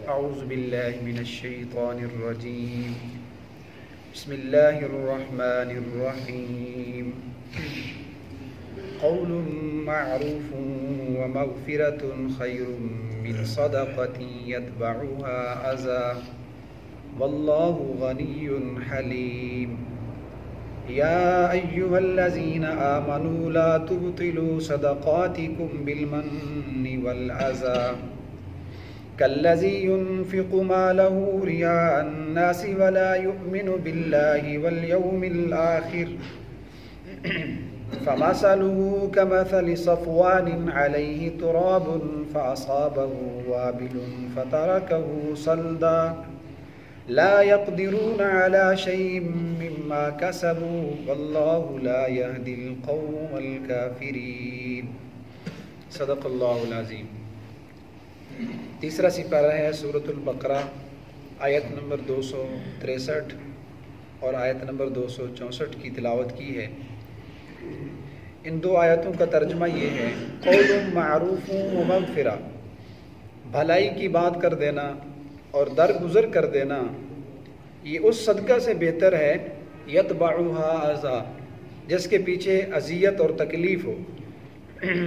اعوذ باللہ من الشیطان الرجیم بسم اللہ الرحمن الرحیم قول معروف ومغفرۃ خیر من صدقۃ یتبعها اذى واللہ غنی حلیم یا ایہا الذین آمنوا لا تبطلوا صدقاتکم بالمن والعذى كالذي ينفق ماله رياء الناس ولا يؤمن بالله واليوم الآخر فمثله كمثل صفوان عليه تراب فأصابه وابل فتركه صلدا لا يقدرون على شيء مما كسبوا والله لا يهدي القوم الكافرين صدق الله العظيم۔ تیسرا سپارہ ہے سورۃ البقرہ، آیت نمبر 263 اور آیت نمبر 264 کی تلاوت کی ہے۔ ان دو آیتوں کا ترجمہ یہ ہے، قول معروف و مغفرہ، بھلائی کی بات کر دینا اور درگزر کر دینا، یہ اس صدقہ سے بہتر ہے یتبعها اذی، جس کے پیچھے اذیت اور تکلیف ہو۔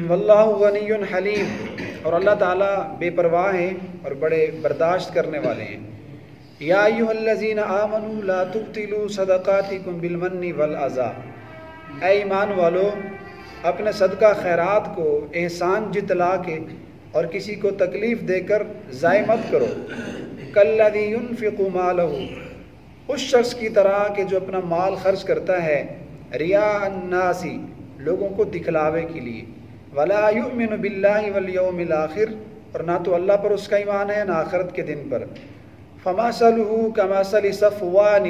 واللہ غنی حلیم، اور اللہ تعالیٰ بے پرواہ ہیں اور بڑے برداشت کرنے والے ہیں۔ یا ایھا الذین آمنوا لا تبطلوا صدقاتکم بالمن والاذی، اے ایمان والو اپنے صدقہ خیرات کو احسان جتلا کے اور کسی کو تکلیف دے کر ضائع مت کرو۔ کالذی ينفق مالہ، اس شخص کی طرح کہ جو اپنا مال خرچ کرتا ہے ریا الناس، لوگوں کو دکھلاوے کے لیے، ولا یؤمن باللہ والیوم الآخر، اور نہ تو اللہ پر اس کا ایمان ہے نہ آخرت کے دن پر۔ فمثلہ کمثل صفوان،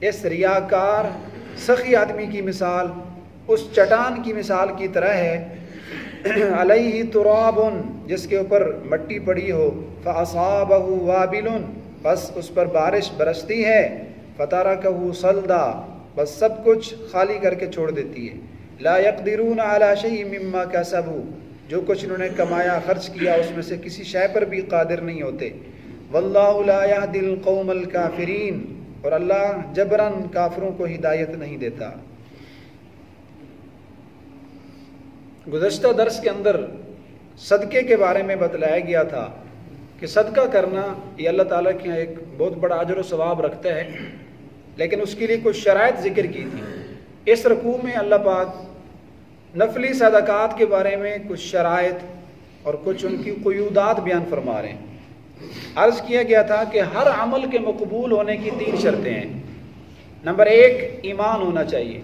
اس ریاکار سخی آدمی کی مثال اس چٹان کی مثال کی طرح ہے، علیہ تراب، جس کے اوپر مٹی پڑی ہو، فاصابہ وابل، بس اس پر بارش برستی ہے، فترکہ صلدا، بس سب کچھ خالی کر کے چھوڑ دیتی ہے۔ لا يقدرون على شيء مما كسبوا، جو کچھ انہوں نے کمایا خرچ کیا اس میں سے کسی شے پر بھی قادر نہیں ہوتے۔ واللہ لا يهدي القوم الكافرين، اور اللہ جبراً کافروں کو ہدایت نہیں دیتا۔ گزشتہ درس کے اندر صدقے کے بارے میں بتلایا گیا تھا کہ صدقہ کرنا یہ اللہ تعالیٰ کے یہاں ایک بہت بڑا اجر و ثواب رکھتا ہے، لیکن اس کے لیے کچھ شرائط ذکر کی تھی۔ اس رکوع میں اللہ پاک نفلی صدقات کے بارے میں کچھ شرائط اور کچھ ان کی قیودات بیان فرما رہے ہیں۔ عرض کیا گیا تھا کہ ہر عمل کے مقبول ہونے کی 3 شرطیں ہیں۔ نمبر 1 ایمان ہونا چاہیے،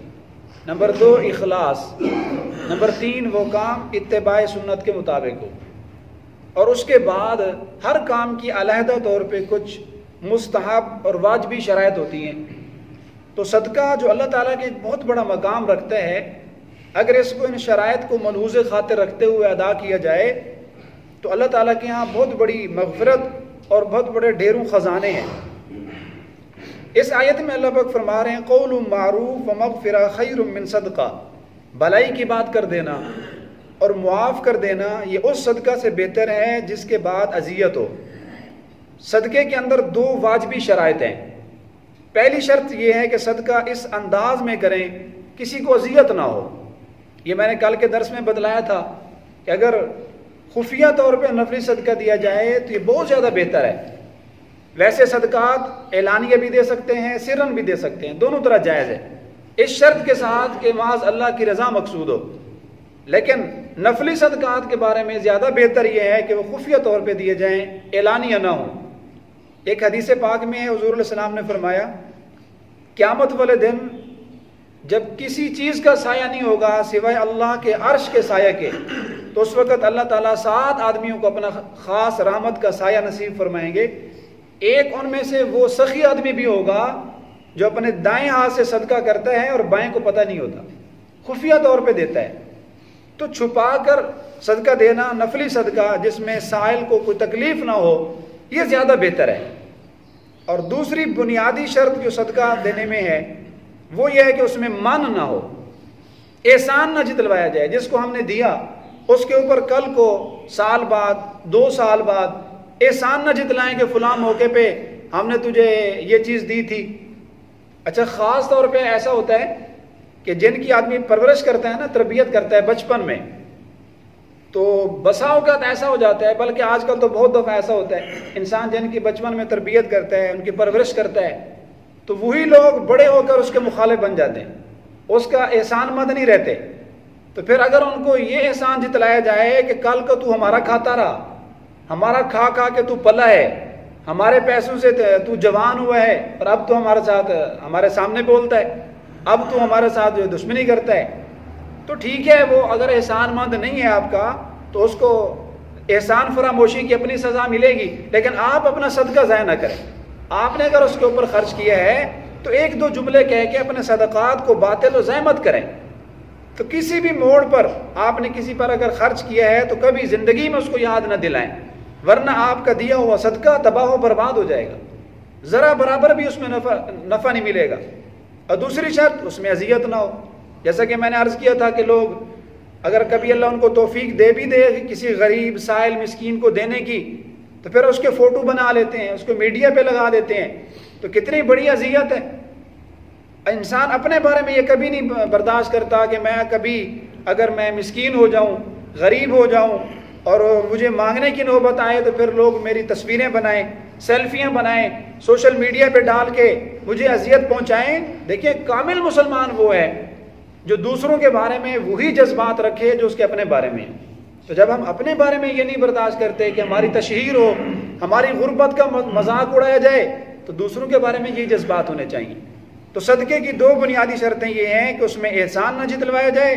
نمبر 2 اخلاص، نمبر 3 وہ کام اتباع سنت کے مطابق ہو، اور اس کے بعد ہر کام کی علیحدہ طور پہ کچھ مستحب اور واجبی شرائط ہوتی ہیں۔ تو صدقہ جو اللہ تعالیٰ کے ایک بہت بڑا مقام رکھتا ہے، اگر اس کو ان شرائط کو ملحوظ خاطر رکھتے ہوئے ادا کیا جائے تو اللہ تعالیٰ کے یہاں بہت بڑی مغفرت اور بہت بڑے ڈھیروں خزانے ہیں۔ اس آیت میں اللہ پاک فرما رہے ہیں، قول معروف و مغفرہ خیر من صدقہ، بھلائی کی بات کر دینا اور معاف کر دینا یہ اس صدقہ سے بہتر ہے جس کے بعد اذیت ہو۔ صدقے کے اندر 2 واجبی شرائط ہیں۔ پہلی شرط یہ ہے کہ صدقہ اس انداز میں کریں کسی کو اذیت نہ ہو۔ یہ میں نے کل کے درس میں بتلایا تھا کہ اگر خفیہ طور پہ نفلی صدقہ دیا جائے تو یہ بہت زیادہ بہتر ہے۔ ویسے صدقات اعلانیہ بھی دے سکتے ہیں، سرن بھی دے سکتے ہیں، دونوں طرح جائز ہے، اس شرط کے ساتھ کہ محض اللہ کی رضا مقصود ہو۔ لیکن نفلی صدقات کے بارے میں زیادہ بہتر یہ ہے کہ وہ خفیہ طور پہ دیے جائیں، اعلانیہ نہ ہوں۔ ایک حدیث پاک میں حضور علیہ السلام نے فرمایا، قیامت والے دن جب کسی چیز کا سایہ نہیں ہوگا سوائے اللہ کے عرش کے سایہ کے، تو اس وقت اللہ تعالیٰ 7 آدمیوں کو اپنا خاص رحمت کا سایہ نصیب فرمائیں گے۔ ایک ان میں سے وہ سخی آدمی بھی ہوگا جو اپنے دائیں ہاتھ سے صدقہ کرتا ہے اور بائیں کو پتہ نہیں ہوتا، خفیہ طور پہ دیتا ہے۔ تو چھپا کر صدقہ دینا، نفلی صدقہ جس میں سائل کو کوئی تکلیف نہ ہو، یہ زیادہ بہتر ہے۔ اور دوسری بنیادی شرط جو صدقہ دینے میں ہے وہ یہ ہے کہ اس میں من نہ ہو، احسان نہ جتلوایا جائے۔ جس کو ہم نے دیا اس کے اوپر کل کو سال بعد 2 سال بعد احسان نہ جتلائیں کہ فلاں موقع پہ ہم نے تجھے یہ چیز دی تھی. اچھا خاص طور پہ ایسا ہوتا ہے کہ جن کی آدمی پرورش کرتا ہے نا، تربیت کرتا ہے بچپن میں، تو بسا اوقات ایسا ہو جاتا ہے، بلکہ آج کل تو بہت دفعہ ایسا ہوتا ہے، انسان جن کی بچپن میں تربیت کرتا ہے، ان کی پرورش کرتا ہے، تو وہی لوگ بڑے ہو کر اس کے مخالف بن جاتے ہیں، اس کا احسان مند نہیں رہتے. تو پھر اگر ان کو یہ احسان جتلایا جائے کہ کل کو تو ہمارا کھاتا رہا، ہمارا کھا کھا کے تو پلا ہے، ہمارے پیسوں سے تو جوان ہوا ہے، اور اب تو ہمارے ساتھ ہمارے سامنے بولتا ہے، اب تو ہمارے ساتھ جو دشمنی کرتا ہے، تو ٹھیک ہے، وہ اگر احسان مند نہیں ہے آپ کا تو اس کو احسان فراموشی کی اپنی سزا ملے گی، لیکن آپ اپنا صدقہ ضائع نہ کریں. آپ نے اگر اس کے اوپر خرچ کیا ہے تو ایک دو جملے کہہ کے اپنے صدقات کو باطل و ضائع مت کریں. تو کسی بھی موڑ پر آپ نے کسی پر اگر خرچ کیا ہے تو کبھی زندگی میں اس کو یاد نہ دلائیں، ورنہ آپ کا دیا ہوا صدقہ تباہ و برباد ہو جائے گا، ذرا برابر بھی اس میں نفع نہیں ملے گا. اور دوسری شرط، اس میں اذیت نہ ہو. جیسا کہ میں نے عرض کیا تھا کہ لوگ اگر کبھی اللہ ان کو توفیق دے بھی دے کسی غریب سائل مسکین کو دینے کی، تو پھر اس کے فوٹو بنا لیتے ہیں، اس کو میڈیا پہ لگا دیتے ہیں، تو کتنی بڑی اذیت ہے. انسان اپنے بارے میں یہ کبھی نہیں برداشت کرتا کہ میں کبھی اگر میں مسکین ہو جاؤں، غریب ہو جاؤں اور مجھے مانگنے کی نوبت آئے تو پھر لوگ میری تصویریں بنائیں، سیلفیاں بنائیں، سوشل میڈیا پہ ڈال کے مجھے اذیت پہنچائیں. دیکھیں کامل مسلمان وہ ہے جو دوسروں کے بارے میں وہی جذبات رکھے جو اس کے اپنے بارے میں ہیں. تو جب ہم اپنے بارے میں یہ نہیں برداشت کرتے کہ ہماری تشہیر ہو، ہماری غربت کا مذاق اڑایا جائے، تو دوسروں کے بارے میں یہ جذبات ہونے چاہیے. تو صدقے کی دو بنیادی شرطیں یہ ہیں کہ اس میں احسان نہ جتلوایا جائے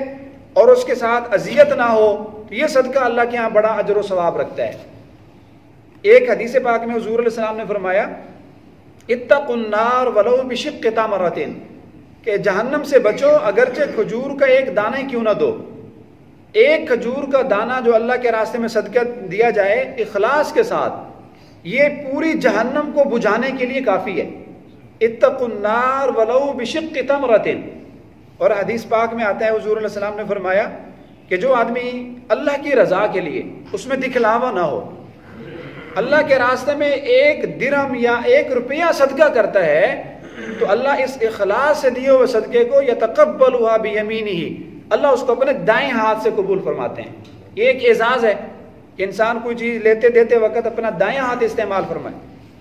اور اس کے ساتھ اذیت نہ ہو. تو یہ صدقہ اللہ کے ہاں بڑا اجر و ثواب رکھتا ہے. ایک حدیث پاک میں حضور علیہ السلام نے فرمایا اتقوا النار ولو بشق تمرۃ، کہ جہنم سے بچو اگرچہ کھجور کا ایک دانہ کیوں نہ دو. ایک کھجور کا دانہ جو اللہ کے راستے میں صدقہ دیا جائے اخلاص کے ساتھ، یہ پوری جہنم کو بجھانے کے لیے کافی ہے. اتقوا النار ولو بشق تمرۃ. اور حدیث پاک میں آتا ہے حضور علیہ السلام نے فرمایا کہ جو آدمی اللہ کی رضا کے لیے، اس میں دکھلاوا نہ ہو، اللہ کے راستے میں ایک درہم یا ایک روپیہ صدقہ کرتا ہے، تو اللہ اس اخلاص سے دیے ہوئے صدقے کو یتقبلها بیمینہ، اللہ اس کو اپنے دائیں ہاتھ سے قبول فرماتے ہیں. یہ ایک اعزاز ہے کہ انسان کوئی چیز لیتے دیتے وقت اپنا دائیں ہاتھ استعمال فرمائے.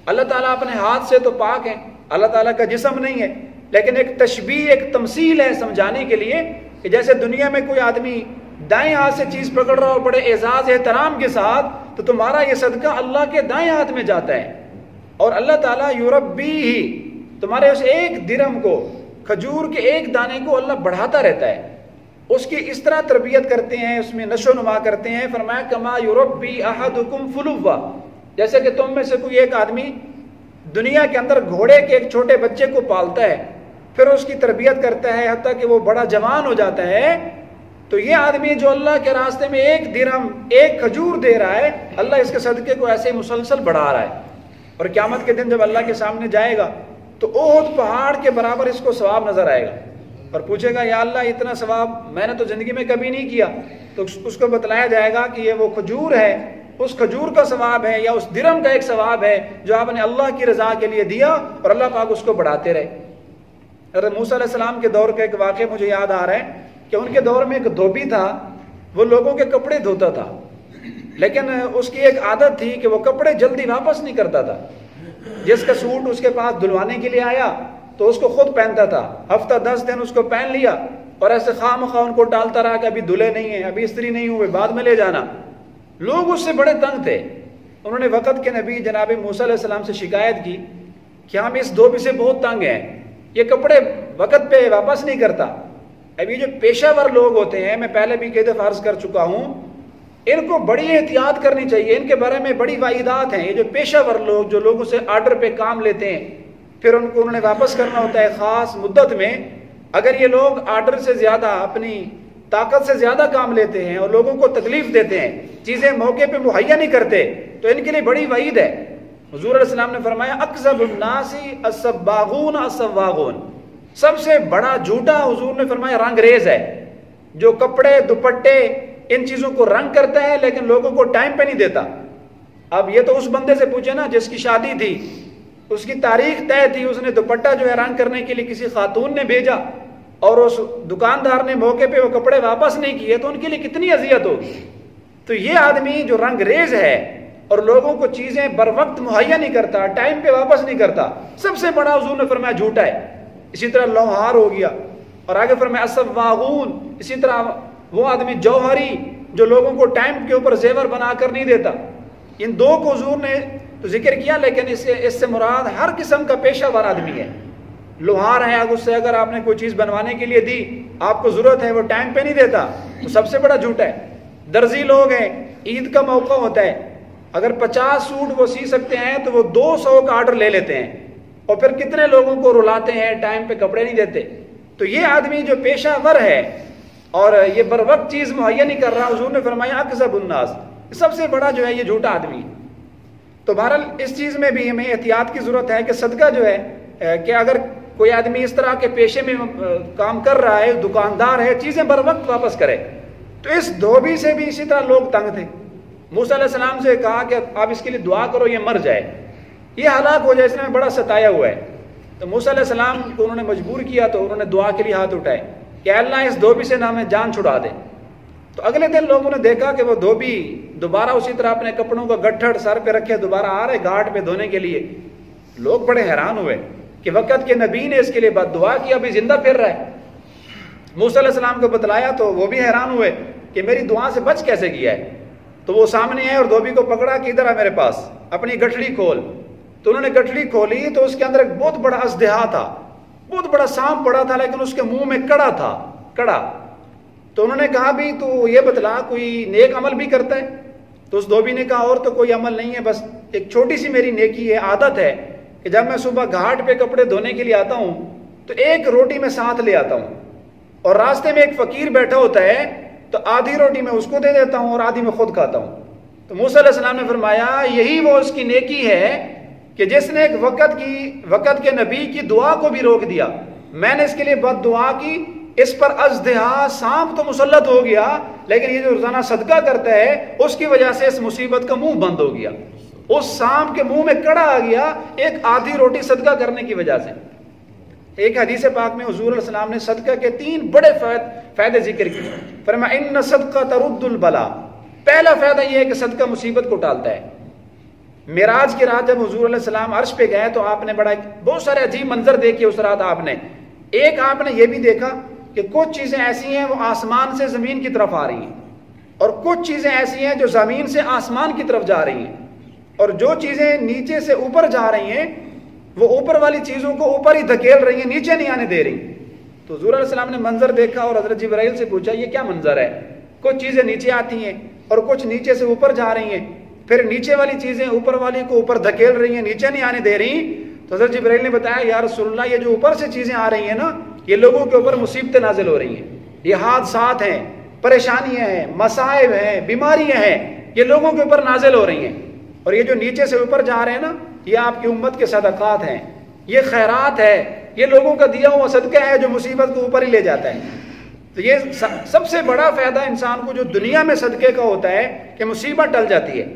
اللہ تعالیٰ اپنے ہاتھ سے تو پاک ہیں، اللہ تعالیٰ کا جسم نہیں ہے، لیکن ایک تشبیہ، ایک تمثیل ہے سمجھانے کے لیے کہ جیسے دنیا میں کوئی آدمی دائیں ہاتھ سے چیز پکڑ رہا ہو بڑے اعزاز احترام کے ساتھ، تو تمہارا یہ صدقہ اللہ کے دائیں ہاتھ میں جاتا ہے، اور اللہ تعالیٰ یربی ہی، تمہارے اس ایک درہم کو، کھجور کے ایک دانے کو اللہ بڑھاتا رہتا ہے، اس کی اس طرح تربیت کرتے ہیں، اس میں نشو نما کرتے ہیں. فرمایا کما یربی احدکم فلوا، جیسے کہ تم میں سے کوئی ایک آدمی دنیا کے اندر گھوڑے کے ایک چھوٹے بچے کو پالتا ہے، پھر اس کی تربیت کرتا ہے حتیٰ کہ وہ بڑا جوان ہو جاتا ہے. تو یہ آدمی جو اللہ کے راستے میں ایک درہم ایک کھجور دے رہا ہے، اللہ اس کے صدقے کو ایسے مسلسل بڑھا رہا ہے. اور قیامت کے دن جب اللہ کے سامنے جائے گا تو احد پہاڑ کے برابر اس کو ثواب نظر آئے گا، اور پوچھے گا یا اللہ اتنا ثواب میں نے تو زندگی میں کبھی نہیں کیا. تو اس کو بتلایا جائے گا کہ یہ وہ کھجور ہے، اس کھجور کا ثواب ہے، یا اس درہم کا ایک ثواب ہے جو آپ نے اللہ کی رضا کے لیے دیا، اور اللہ پاک اس کو بڑھاتے رہے. حضرت موسیٰ علیہ السلام کے دور کا ایک واقعہ مجھے یاد آ رہا ہے کہ ان کے دور میں ایک دھوبی تھا، وہ لوگوں کے کپڑے دھوتا تھا، لیکن اس کی ایک عادت تھی کہ وہ کپڑے جلدی واپس نہیں کرتا تھا. جس کا سوٹ اس کے پاس دھلوانے کے لیے آیا تو اس کو خود پہنتا تھا، ہفتہ 10 دن اس کو پہن لیا، اور ایسے خواہ مخواہ ان کو ٹالتا رہا کہ ابھی دھلے نہیں ہیں، ابھی استری نہیں ہوئے، بعد میں لے جانا. لوگ اس سے بڑے تنگ تھے. انہوں نے وقت کے نبی جناب موسیٰ علیہ السلام سے شکایت کی کہ ہم اس دھوبی سے بہت تنگ ہیں، یہ کپڑے وقت پہ واپس نہیں کرتا. اب یہ جو پیشہ ور لوگ ہوتے ہیں، میں پہلے بھی کئی دفعہ عرض کر چکا ہوں، ان کو بڑی احتیاط کرنی چاہیے، ان کے بارے میں بڑی واحدات ہیں. یہ جو پیشہ ور لوگ جو لوگوں سے آرڈر پہ کام لیتے ہیں، پھر ان کو انہوں نے واپس کرنا ہوتا ہے خاص مدت میں. اگر یہ لوگ آرڈر سے زیادہ اپنی طاقت سے زیادہ کام لیتے ہیں اور لوگوں کو تکلیف دیتے ہیں، چیزیں موقع پہ مہیا نہیں کرتے، تو ان کے لیے بڑی وعید ہے. حضور علیہ السلام نے فرمایا اکذب الناس السباغون السواغون، سب سے بڑا جھوٹا حضور نے فرمایا رنگ ریز ہے، جو کپڑے دوپٹے ان چیزوں کو رنگ کرتا ہے لیکن لوگوں کو ٹائم پہ نہیں دیتا. اب یہ تو اس بندے سے پوچھے نا جس کی شادی تھی، اس کی تاریخ طے تھی، اس نے دوپٹہ جو ہے رنگ کرنے کے لیے کسی خاتون نے بھیجا اور اس دکاندار نے موقع پہ وہ کپڑے واپس نہیں کیے، تو ان کے لیے کتنی اذیت ہوگی۔ تو یہ آدمی جو رنگ ریز ہے اور لوگوں کو چیزیں بر وقت مہیا نہیں کرتا، ٹائم پہ واپس نہیں کرتا، سب سے بڑا حضور نے فرمایا جھوٹا ہے۔ اسی طرح لوہار ہو گیا، اور آگے فرمایا اسواغون، اسی طرح وہ آدمی جوہری جو لوگوں کو ٹائم کے اوپر زیور بنا کر نہیں دیتا۔ ان دو کو حضور نے تو ذکر کیا، لیکن اس سے مراد ہر قسم کا پیشہ ور آدمی ہے۔ لوہار ہے، اس سے اگر آپ نے کوئی چیز بنوانے کے لیے دی، آپ کو ضرورت ہے، وہ ٹائم پہ نہیں دیتا، تو سب سے بڑا جھوٹا ہے۔ درزی لوگ ہیں، عید کا موقع ہوتا ہے، اگر 50 سوٹ وہ سی سکتے ہیں تو وہ 200 کا آرڈر لے لیتے ہیں، اور پھر کتنے لوگوں کو رلاتے ہیں، ٹائم پہ کپڑے نہیں دیتے۔ تو یہ آدمی جو پیشہ ور ہے اور یہ بر وقت چیز مہیا نہیں کر رہا، حضور نے فرمایا اکذب الناس، سب سے بڑا جو ہے یہ جھوٹا آدمی ہے۔ تو بہرحال اس چیز میں بھی ہمیں احتیاط کی ضرورت ہے کہ صدقہ جو ہے کہ اگر کوئی آدمی اس طرح کے پیشے میں کام کر رہا ہے، دکاندار ہے، چیزیں بر وقت واپس کرے۔ تو اس دھوبی سے بھی اسی طرح لوگ تنگ تھے۔ موسیٰ علیہ السلام سے کہا کہ آپ اس کے لیے دعا کرو یہ مر جائے، یہ ہلاک ہو جائے، اس نے بڑا ستایا ہوا ہے۔ تو موسیٰ علیہ السلام کو انہوں نے مجبور کیا، تو انہوں نے دعا کے لیے ہاتھ اٹھائے کہ اللہ اس دھوبی سے نہ ہمیں جان چھڑا دے۔ تو اگلے دن لوگوں نے دیکھا کہ وہ دھوبی دوبارہ اسی طرح اپنے کپڑوں کا گٹھڑ سر پہ رکھے دوبارہ آ رہے گھاٹ پہ دھونے کے لیے۔ لوگ بڑے حیران ہوئے کہ وقت کے نبی نے اس کے لیے بد دعا کی، ابھی زندہ پھر رہا ہے۔ موسیٰ علیہ السلام کو بتلایا تو وہ بھی حیران ہوئے کہ میری دعا سے بچ کیسے گیا ہے۔ تو وہ سامنے آئے اور دھوبی کو پکڑا کہ ادھر آ میرے پاس، اپنی گٹھڑی کھول۔ تو انہوں نے گٹھڑی کھولی تو اس کے اندر ایک بہت بڑا اژدہا تھا، بہت بڑا سانپ پڑا تھا، لیکن اس کے منہ میں کڑا تھا، کڑا۔ تو انہوں نے کہا بھی تو یہ بتلا کوئی نیک عمل بھی کرتا ہے؟ تو اس دھوبی نے کہا اور تو کوئی عمل نہیں ہے، بس ایک چھوٹی سی میری نیکی ہے، عادت ہے کہ جب میں صبح گھاٹ پہ کپڑے دھونے کے لیے آتا ہوں تو ایک روٹی میں ساتھ لے آتا ہوں، اور راستے میں ایک فقیر بیٹھا ہوتا ہے تو آدھی روٹی میں اس کو دے دیتا ہوں اور آدھی میں خود کھاتا ہوں۔ تو موسیٰ علیہ السلام نے فرمایا یہی وہ اس کی نیکی ہے کہ جس نے ایک وقت کے نبی کی دعا کو بھی روک دیا۔ میں نے اس کے لیے بد دعا کی، اس پر اژدہا سانپ تو مسلط ہو گیا، لیکن یہ جو روزانہ صدقہ کرتا ہے اس کی وجہ سے اس مصیبت کا منہ بند ہو گیا، اس سانپ کے منہ میں کڑا آ گیا ایک آدھی روٹی صدقہ کرنے کی وجہ سے۔ ایک حدیث پاک میں حضور علیہ السلام نے صدقہ کے 3 بڑے فائدے ذکر کیے۔ فرمایا ان صدقہ ترد البلا، پہلا فائدہ یہ ہے کہ صدقہ مصیبت کو ٹالتا ہے۔ معراج کی رات جب حضور علیہ السلام عرش پہ گئے تو آپ نے بہت سارے عجیب منظر دیکھے اس رات۔ آپ نے یہ بھی دیکھا کہ کچھ چیزیں ایسی ہیں وہ آسمان سے زمین کی طرف آ رہی ہیں، اور کچھ چیزیں ایسی ہیں جو زمین سے آسمان کی طرف جا رہی ہیں، اور جو چیزیں نیچے سے اوپر جا رہی ہیں وہ اوپر والی چیزوں کو اوپر ہی دھکیل رہی ہیں، نیچے نہیں آنے دے رہی۔ تو حضور علیہ السلام نے منظر دیکھا اور حضرت جبرائیل سے پوچھا یہ کیا منظر ہے؟ کچھ چیزیں نیچے آتی ہیں اور کچھ نیچے سے اوپر جا رہی ہیں، پھر نیچے والی چیزیں اوپر والی کو اوپر دھکیل رہی ہیں، نیچے نہیں آنے دے رہی۔ تو حضرت جبرائیل نے بتایا یا رسول اللہ یہ جو اوپر سے چیزیں آ رہی ہیں نا، یہ لوگوں کے اوپر مصیبتیں نازل ہو رہی ہیں، یہ حادثات ہیں، پریشانیاں ہیں، مصائب ہیں، بیماریاں ہیں، یہ لوگوں کے اوپر نازل ہو رہی ہیں۔ اور یہ جو نیچے سے اوپر جا رہے ہیں نا، یہ آپ کی امت کے صدقات ہیں، یہ خیرات ہے، یہ لوگوں کا دیا ہوا صدقہ ہے جو مصیبت کو اوپر ہی لے جاتا ہے۔ تو یہ سب سے بڑا فائدہ انسان کو جو دنیا میں صدقے کا ہوتا ہے کہ مصیبت ٹل جاتی ہے،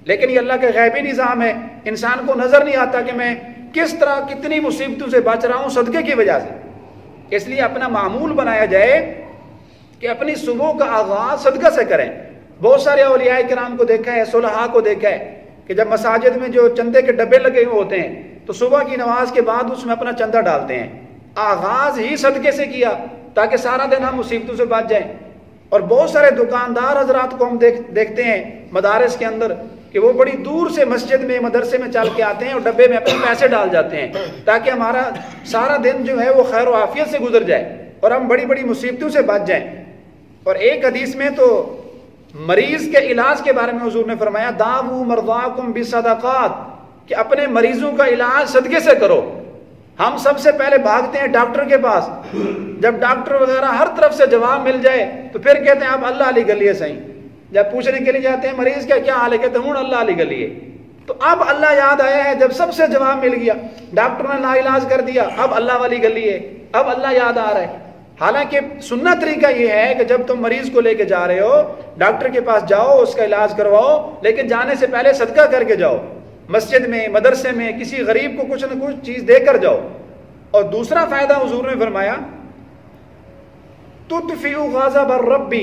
لیکن یہ اللہ کا غیبی نظام ہے، انسان کو نظر نہیں آتا کہ میں کس طرح کتنی مصیبتوں سے بچ رہا ہوں صدقے کی وجہ سے۔ اس لیے اپنا معمول بنایا جائے کہ اپنی صبح کا آغاز صدقہ سے کریں۔ بہت سارے اولیاء کرام کو دیکھا ہے، صلحاء کو دیکھا ہے کہ جب مساجد میں جو چندے کے ڈبے لگے ہوئے ہوتے ہیں تو صبح کی نماز کے بعد اس میں اپنا چندہ ڈالتے ہیں، آغاز ہی صدقے سے کیا تاکہ سارا دن ہم مصیبتوں سے بچ جائیں۔ اور بہت سارے دکاندار حضرات کو ہم دیکھتے ہیں مدارس کے اندر کہ وہ بڑی دور سے مسجد میں مدرسے میں چل کے آتے ہیں اور ڈبے میں اپنے پیسے ڈال جاتے ہیں تاکہ ہمارا سارا دن جو ہے وہ خیر و عافیت سے گزر جائے اور ہم بڑی بڑی مصیبتوں سے بچ جائیں۔ اور ایک حدیث میں تو مریض کے علاج کے بارے میں حضور نے فرمایا داؤ مرضاکم بالصدقات، کہ اپنے مریضوں کا علاج صدقے سے کرو۔ ہم سب سے پہلے بھاگتے ہیں ڈاکٹر کے پاس، جب ڈاکٹر وغیرہ ہر طرف سے جواب مل جائے تو پھر کہتے ہیں اب اللہ علی گلیے صحیح۔ جب پوچھنے کے لیے جاتے ہیں مریض کا کیا حال ہے، کہتے ہیں ہوں اللہ علی گلیے۔ تو اب اللہ یاد آیا ہے جب سب سے جواب مل گیا، ڈاکٹر نے لا علاج کر دیا، اب اللہ والی گلی ہے، اب اللہ یاد آ رہا ہے۔ حالانکہ سنت طریقہ یہ ہے کہ جب تم مریض کو لے کے جا رہے ہو ڈاکٹر کے پاس جاؤ، اس کا علاج کرواؤ، لیکن جانے سے پہلے صدقہ کر کے جاؤ، مسجد میں، مدرسے میں کسی غریب کو کچھ نہ کچھ چیز دے کر جاؤ۔ اور دوسرا فائدہ حضور نے فرمایا تطفئ غضب الرب،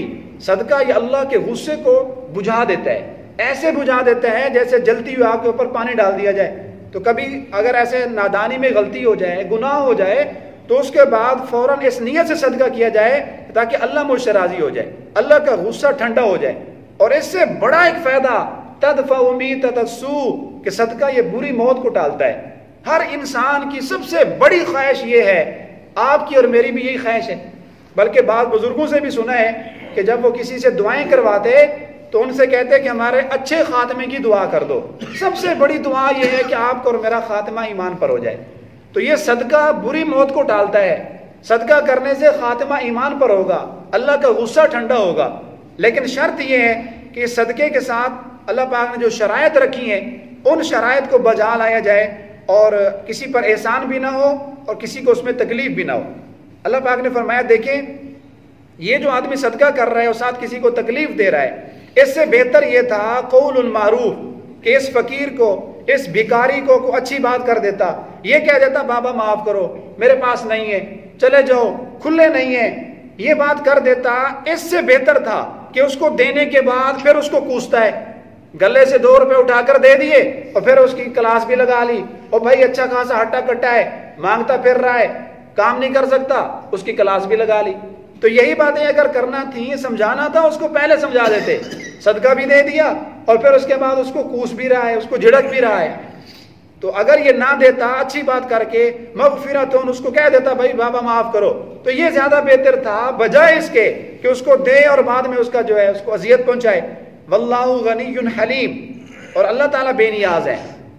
صدقہ یہ اللہ کے غصے کو بجھا دیتا ہے، ایسے بجھا دیتا ہے جیسے جلتی ہوئی آگ کے اوپر پانی ڈال دیا جائے۔ تو کبھی اگر ایسے نادانی میں غلطی ہو جائے، گناہ ہو جائے، تو اس کے بعد فوراً اس نیت سے صدقہ کیا جائے تاکہ اللہ مجھ سے راضی ہو جائے، اللہ کا غصہ ٹھنڈا ہو جائے۔ اور اس سے بڑا ایک فائدہ تدفع میتۃ السوء، کہ صدقہ یہ بری موت کو ٹالتا ہے۔ ہر انسان کی سب سے بڑی خواہش یہ ہے، آپ کی اور میری بھی یہی خواہش ہے، بلکہ بعض بزرگوں سے بھی سنا ہے کہ جب وہ کسی سے دعائیں کرواتے تو ان سے کہتے کہ ہمارے اچھے خاتمے کی دعا کر دو۔ سب سے بڑی دعا یہ ہے کہ آپ کو اور میرا خاتمہ ایمان پر ہو جائے۔ تو یہ صدقہ بری موت کو ٹالتا ہے، صدقہ کرنے سے خاتمہ ایمان پر ہوگا، اللہ کا غصہ ٹھنڈا ہوگا۔ لیکن شرط یہ ہے کہ اس صدقے کے ساتھ اللہ پاک نے جو شرائط رکھی ہیں ان شرائط کو بجا لایا جائے، اور کسی پر احسان بھی نہ ہو اور کسی کو اس میں تکلیف بھی نہ ہو۔ اللہ پاک نے فرمایا دیکھیں یہ جو آدمی صدقہ کر رہا ہے اور ساتھ کسی کو تکلیف دے رہا ہے، اس سے بہتر یہ تھا قول معروف، کہ اس فقیر کو، اس بھکاری کو اچھی بات کر دیتا، یہ کہہ دیتا بابا معاف کرو میرے پاس نہیں ہے، چلے جاؤ کھلے نہیں ہیں، یہ بات کر دیتا۔ اس سے بہتر تھا کہ اس کو دینے کے بعد پھر اس کو کوستا ہے، گلے سے 2 روپے اٹھا کر دے دیے اور پھر اس کی کلاس بھی لگا لی، اور بھائی اچھا خاصا ہٹا کٹا ہے، مانگتا پھر رہا ہے، کام نہیں کر سکتا، اس کی کلاس بھی لگا لی۔ تو یہی باتیں اگر کرنا تھیں، سمجھانا تھا، اس کو پہلے سمجھا دیتے، صدقہ بھی دے دیا اور پھر اس کے بعد اس کو کوس بھی رہا ہے، اس کو جھڑک بھی رہا ہے۔ تو اگر یہ نہ دیتا، اچھی بات کر کے مغفرتون، اس کو کہہ دیتا بھائی بابا معاف کرو، تو یہ زیادہ بہتر تھا بجائے اس کے کہ اس کو دے اور بعد میں اس کا جو ہے اس کو اذیت پہنچائے۔ واللہ غنی حلیم، اور اللہ تعالیٰ بے نیاز ہے۔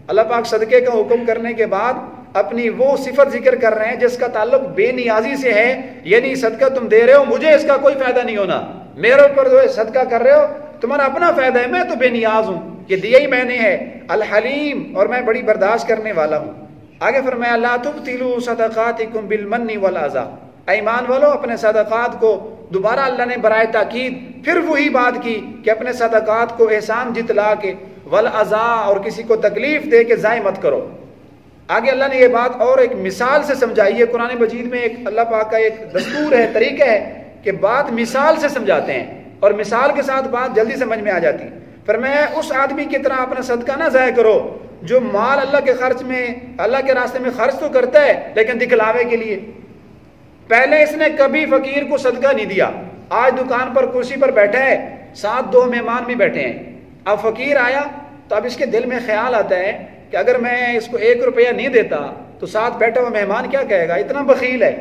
اللہ پاک صدقے کا حکم کرنے کے بعد اپنی وہ صفت ذکر کر رہے ہیں جس کا تعلق بے نیازی سے ہے، یعنی صدقہ تم دے رہے ہو مجھے اس کا کوئی فائدہ نہیں ہونا، میرے اوپر جو صدقہ کر رہے ہو تمہارا اپنا فائدہ ہے، میں تو بے نیاز ہوں، یہ دیا ہی میں نے ہے، الحلیم، اور میں بڑی برداشت کرنے والا ہوں۔ آگے فرمایا لا تبطلوا صدقاتکم بالمن والاذی، ایمان والو اپنے صدقات کو، دوبارہ اللہ نے برائے تاکید پھر وہی بات کی کہ اپنے صدقات کو احسان جتلا کے، والاذی، اور کسی کو تکلیف دے کے ضائع مت کرو۔ آگے اللہ نے یہ بات اور ایک مثال سے سمجھائی ہے۔ قرآن مجید میں ایک اللہ پاک کا ایک دستور ہے، طریقہ ہے کہ بات مثال سے سمجھاتے ہیں، اور مثال کے ساتھ بات جلدی سمجھ میں آ جاتی ہے۔ فرمایا اس آدمی کی طرح اپنا صدقہ نہ ضائع کرو جو مال اللہ کے خرچ میں، اللہ کے راستے میں خرچ تو کرتا ہے لیکن دکھلاوے کے لیے۔ پہلے اس نے کبھی فقیر کو صدقہ نہیں دیا، آج دکان پر کرسی پر بیٹھا ہے، ساتھ 2 مہمان بھی بیٹھے ہیں، اب فقیر آیا تو اب اس کے دل میں خیال آتا ہے کہ اگر میں اس کو 1 روپیہ نہیں دیتا تو ساتھ بیٹھا ہوا مہمان کیا کہے گا، اتنا بخیل ہے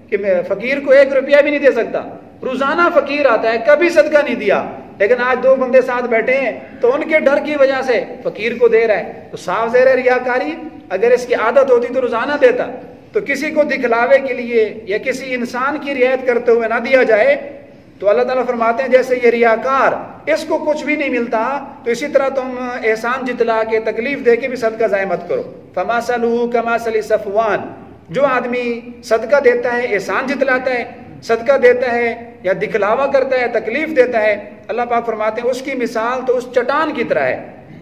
کہ میں فقیر کو 1 روپیہ بھی نہیں دے سکتا۔ روزانہ فقیر آتا ہے، کبھی صدقہ نہیں دیا، لیکن آج 2 بندے ساتھ بیٹھے ہیں تو ان کے ڈر کی وجہ سے فقیر کو دے رہا ہے، تو صاف ظاہر ہے ریاکاری۔ اگر اس کی عادت ہوتی تو روزانہ دیتا۔ تو کسی کو دکھلاوے کے لیے یا کسی انسان کی رعایت کرتے ہوئے نہ دیا جائے تو اللہ تعالیٰ فرماتے ہیں جیسے یہ ریاکار، اس کو کچھ بھی نہیں ملتا، تو اسی طرح تم احسان جتلا کے، تکلیف دے کے بھی صدقہ ضائع مت کرو۔ فَمَثَلُهُ كَمَثَلِ صَفْوَانَ، جو آدمی صدقہ دیتا ہے، احسان جتلاتا ہے، صدقہ دیتا ہے یا دکھلاوا کرتا ہے، تکلیف دیتا ہے، اللہ پاک فرماتے ہیں اس کی مثال تو اس چٹان کی طرح ہے،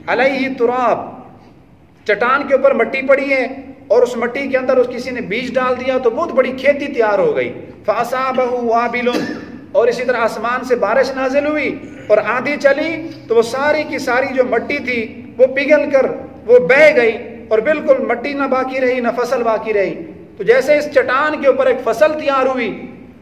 علیہ تراب، چٹان کے اوپر مٹی پڑی ہے اور اس مٹی کے اندر اس کسی نے بیج ڈال دیا تو بہت بڑی کھیتی تیار ہو گئی۔ فَأَصَابَهُ وَابِلٌ، اور اسی طرح آسمان سے بارش نازل ہوئی اور آندھی چلی تو وہ ساری کی ساری جو مٹی تھی وہ پگھل کر وہ بہہ گئی، اور بالکل مٹی نہ باقی رہی نہ فصل باقی رہی۔ تو جیسے اس چٹان کے اوپر ایک فصل تیار ہوئی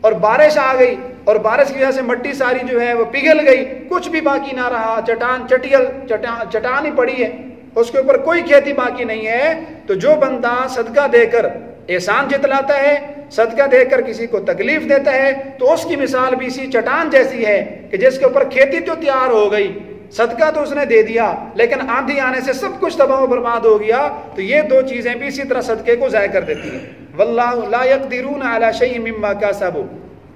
اور بارش آ گئی اور بارش کی وجہ سے مٹی ساری جو ہے وہ پگھل گئی، کچھ بھی باقی نہ رہا، چٹان ہی پڑی ہے، اس کے اوپر کوئی کھیتی باقی نہیں ہے۔ تو جو بندہ صدقہ دے کر احسان جتلاتا ہے، صدقہ دے کر کسی کو تکلیف دیتا ہے، تو اس کی مثال بھی اسی چٹان جیسی ہے کہ جس کے اوپر کھیتی تو تیار ہو گئی، صدقہ تو اس نے دے دیا لیکن آندھی آنے سے سب کچھ تباہ و برباد ہو گیا۔ تو یہ 2 چیزیں بھی اسی طرح صدقے کو ضائع کر دیتی ہیں۔ واللہ لا يقدرون على شيء مما كسبوا،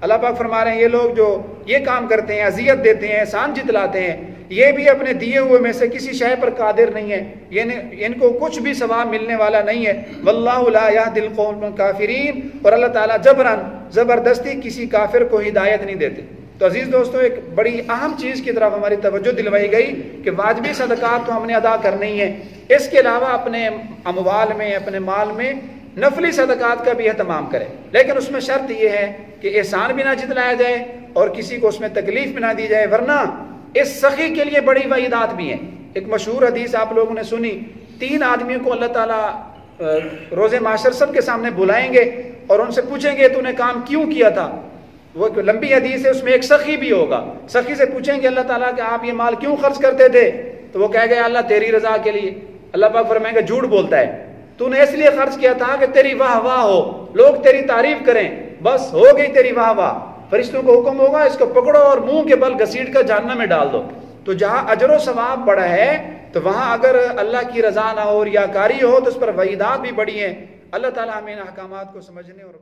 اللہ پاک فرما رہے ہیں یہ لوگ جو یہ کام کرتے ہیں، اذیت دیتے ہیں، احسان جتلاتے ہیں، یہ بھی اپنے دیے ہوئے میں سے کسی شے پر قادر نہیں ہے، یعنی ان کو کچھ بھی ثواب ملنے والا نہیں ہے۔ واللہ لا یہدی القوم الکافرین، اور اللہ تعالیٰ جبراً زبردستی کسی کافر کو ہدایت نہیں دیتے۔ تو عزیز دوستو، ایک بڑی اہم چیز کی طرف ہماری توجہ دلوائی گئی کہ واجبی صدقات تو ہم نے ادا کرنے ہی ہیں، اس کے علاوہ اپنے اموال میں، اپنے مال میں نفلی صدقات کا بھی اہتمام کریں، لیکن اس میں شرط یہ ہے کہ احسان بھی نہ جتلایا جائے اور کسی کو اس میں تکلیف بھی نہ دی جائے، ورنہ اس سخی کے لیے بڑی وعیدات بھی ہیں۔ ایک مشہور حدیث آپ لوگوں نے سنی، 3 آدمیوں کو اللہ تعالیٰ روز محشر سب کے سامنے بلائیں گے اور ان سے پوچھیں گے تو نے کام کیوں کیا تھا۔ وہ ایک لمبی حدیث ہے، اس میں ایک سخی بھی ہوگا۔ سخی سے پوچھیں گے اللہ تعالیٰ کہ آپ یہ مال کیوں خرچ کرتے تھے، تو وہ کہے گا اللہ تیری رضا کے لیے۔ اللہ پاک فرمائیں گے جھوٹ بولتا ہے، تو نے اس لیے خرچ کیا تھا کہ تیری واہ واہ ہو، لوگ تیری تعریف کریں، بس ہو گئی تیری واہ واہ۔ فرشتوں کو حکم ہوگا اس کو پکڑو اور منہ کے بل گھسیٹ کر جہنم میں ڈال دو۔ تو جہاں اجر و ثواب بڑا ہے تو وہاں اگر اللہ کی رضا نہ ہو، ریاکاری ہو، تو اس پر وعیدات بھی بڑی ہیں۔ اللہ تعالیٰ ہمیں ان احکامات کو سمجھنے اور